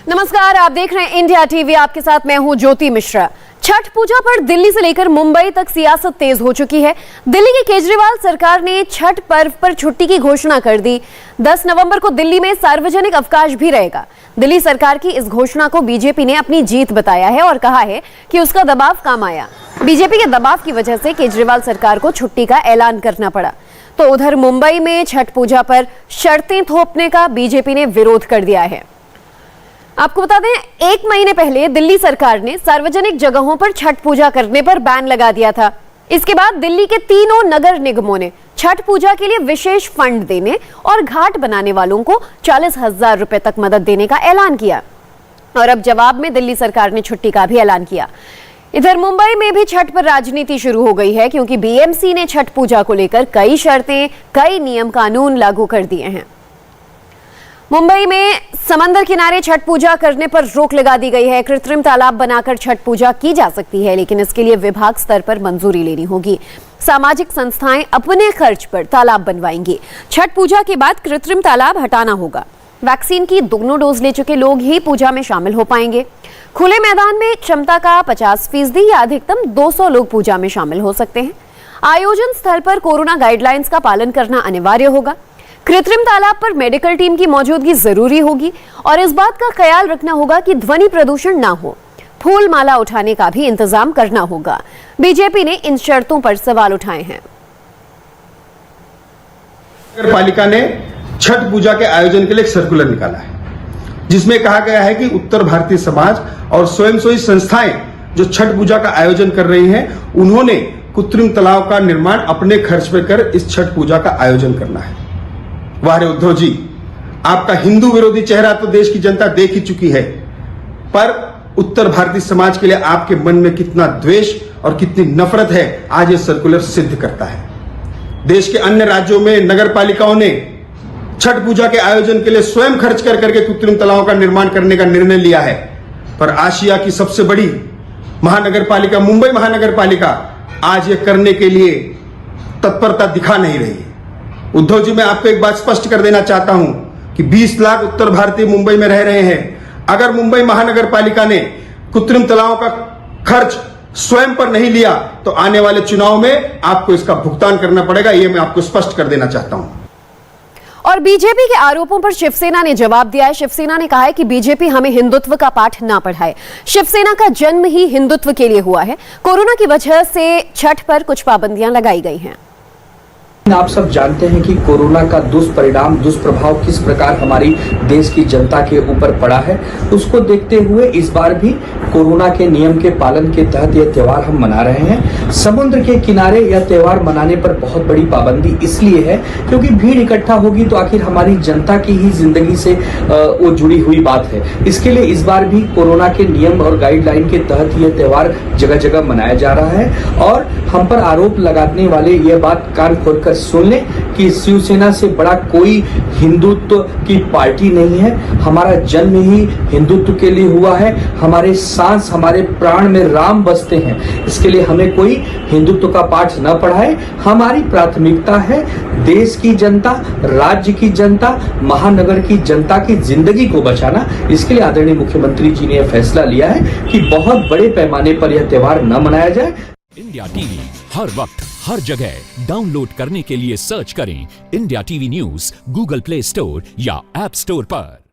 नमस्कार, आप देख रहे हैं इंडिया टीवी। आपके साथ मैं हूं ज्योति मिश्रा। छठ पूजा पर दिल्ली से लेकर मुंबई तक सियासत तेज हो चुकी है। दिल्ली की केजरीवाल सरकार ने छठ पर्व पर छुट्टी की घोषणा कर दी। 10 नवंबर को दिल्ली में सार्वजनिक अवकाश भी रहेगा। दिल्ली सरकार की इस घोषणा को बीजेपी ने अपनी जीत बताया है और कहा है कि उसका दबाव काम आया। बीजेपी के दबाव की वजह से केजरीवाल सरकार को छुट्टी का ऐलान करना पड़ा। तो उधर मुंबई में छठ पूजा पर शर्तें थोपने का बीजेपी ने विरोध कर दिया है। आपको बता दें, 1 महीने पहले दिल्ली सरकार ने सार्वजनिक जगहों पर छठ पूजा करने पर बैन लगा दिया था। इसके बाद दिल्ली के तीनों नगर निगमों ने छठ पूजा के लिए विशेष फंड देने और घाट बनाने वालों को 40,000 रुपए तक मदद देने का ऐलान किया। और अब जवाब में दिल्ली सरकार ने छुट्टी का भी ऐलान किया। इधर मुंबई में भी छठ पर राजनीति शुरू हो गई है, क्योंकि बीएमसी ने छठ पूजा को लेकर कई शर्तें, कई नियम कानून लागू कर दिए हैं। मुंबई में समंदर किनारे छठ पूजा करने पर रोक लगा दी गई है। कृत्रिम तालाब बनाकर छठ पूजा की जा सकती है, लेकिन इसके लिए विभाग स्तर पर मंजूरी लेनी होगी। सामाजिक संस्थाएं अपने खर्च पर तालाब बनवाएंगी। छठ पूजा के बाद कृत्रिम तालाब हटाना होगा। वैक्सीन की दोनों डोज ले चुके लोग ही पूजा में शामिल हो पाएंगे। खुले मैदान में क्षमता का 50% या अधिकतम 200 लोग पूजा में शामिल हो सकते हैं। आयोजन स्थल पर कोरोना गाइडलाइंस का पालन करना अनिवार्य होगा। कृत्रिम तालाब पर मेडिकल टीम की मौजूदगी जरूरी होगी और इस बात का ख्याल रखना होगा कि ध्वनि प्रदूषण ना हो। फूल माला उठाने का भी इंतजाम करना होगा। बीजेपी ने इन शर्तों पर सवाल उठाए हैं। नगर पालिका ने छठ पूजा के आयोजन के लिए एक सर्कुलर निकाला है, जिसमें कहा गया है कि उत्तर भारतीय समाज और स्वयंसेवी संस्थाएं जो छठ पूजा का आयोजन कर रही हैं, उन्होंने कृत्रिम तालाब का निर्माण अपने खर्च पर कर इस छठ पूजा का आयोजन करना है। वाह रे उद्धव जी, आपका हिंदू विरोधी चेहरा तो देश की जनता देख ही चुकी है, पर उत्तर भारतीय समाज के लिए आपके मन में कितना द्वेष और कितनी नफरत है, आज ये सर्कुलर सिद्ध करता है। देश के अन्य राज्यों में नगर पालिकाओं ने छठ पूजा के आयोजन के लिए स्वयं खर्च कर करके कृत्रिम तालाबों का निर्माण करने का निर्णय लिया है, पर आशिया की सबसे बड़ी महानगर पालिका मुंबई महानगर पालिका आज ये करने के लिए तत्परता दिखा नहीं रही है। उद्धव जी, मैं आपको एक बात स्पष्ट कर देना चाहता हूं कि 20 लाख उत्तर भारतीय मुंबई में रह रहे हैं। अगर मुंबई महानगर पालिका ने कृत्रिम तालाबों का खर्च स्वयं पर नहीं लिया तो आने वाले चुनाव में आपको इसका भुगतान करना पड़ेगा। यह मैं आपको स्पष्ट कर देना चाहता हूं। और बीजेपी के आरोपों पर शिवसेना ने जवाब दिया है। शिवसेना ने कहा है कि बीजेपी हमें हिंदुत्व का पाठ ना पढ़ाए। शिवसेना का जन्म ही हिंदुत्व के लिए हुआ है। कोरोना की वजह से छठ पर कुछ पाबंदियां लगाई गई हैं। आप सब जानते हैं कि कोरोना का दुष्परिणाम, दुष्प्रभाव किस प्रकार हमारी देश की जनता के ऊपर पड़ा है। उसको देखते हुए इस बार भी कोरोना के नियम के पालन के तहत यह त्योहार हम मना रहे हैं। समुद्र के किनारे यह त्योहार मनाने पर बहुत बड़ी पाबंदी इसलिए है क्योंकि भीड़ इकट्ठा होगी तो आखिर हमारी जनता की ही जिंदगी से वो जुड़ी हुई बात है। इसके लिए इस बार भी कोरोना के नियम और गाइडलाइन के तहत यह त्योहार जगह जगह मनाया जा रहा है। और हम पर आरोप लगाने वाले ये बात कान खोलकर सुन लें कि शिवसेना से बड़ा कोई हिंदुत्व की पार्टी नहीं है। हमारा जन्म ही हिंदुत्व के लिए हुआ है। हमारे सांस, हमारे प्राण में राम बसते हैं। इसके लिए हमें कोई हिंदुत्व का पाठ न पढ़ाए। हमारी प्राथमिकता है देश की जनता, राज्य की जनता, महानगर की जनता की जिंदगी को बचाना। इसके लिए आदरणीय मुख्यमंत्री जी ने यह फैसला लिया है कि बहुत बड़े पैमाने पर यह त्योहार न मनाया जाए। इंडिया टीवी हर वक्त हर जगह डाउनलोड करने के लिए सर्च करें India TV news Google play store या ऐप स्टोर पर।